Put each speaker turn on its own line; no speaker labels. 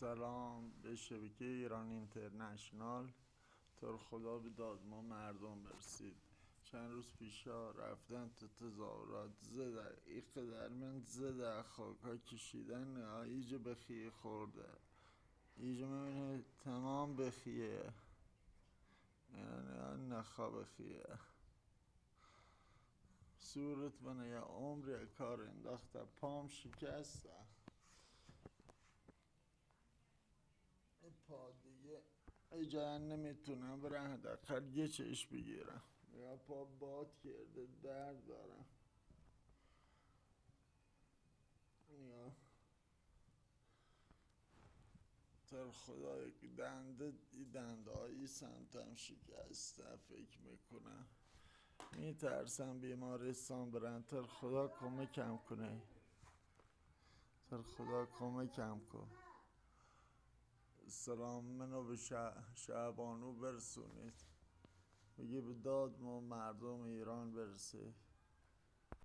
سلام به شبکه ایران اینترنشنال. تو رو خدا به داد ما مردم برسید. چند روز پیشا رفتن تو تظاهرات زده ایق در من زده خاکا کشیدن ایجا بخیه خورده ایجا میبینه تمام بخیه، یعنی نخوا بخیه صورت بنا یه عمر کار انداخته پام شکسته پا دیگه ایجا نمیتونم برم حداقل یه چش بگیرم یا پا باد کرده درد دارم یا تر خدای دنده هایی سمتم شکسته فکر میکنم میترسم بیمارستان برم. تر خدا کمکم کنه، تر خدا کمکم کن. سلام منو به شعبانو برسونید، بگی به داد ما مردم ایران برسه.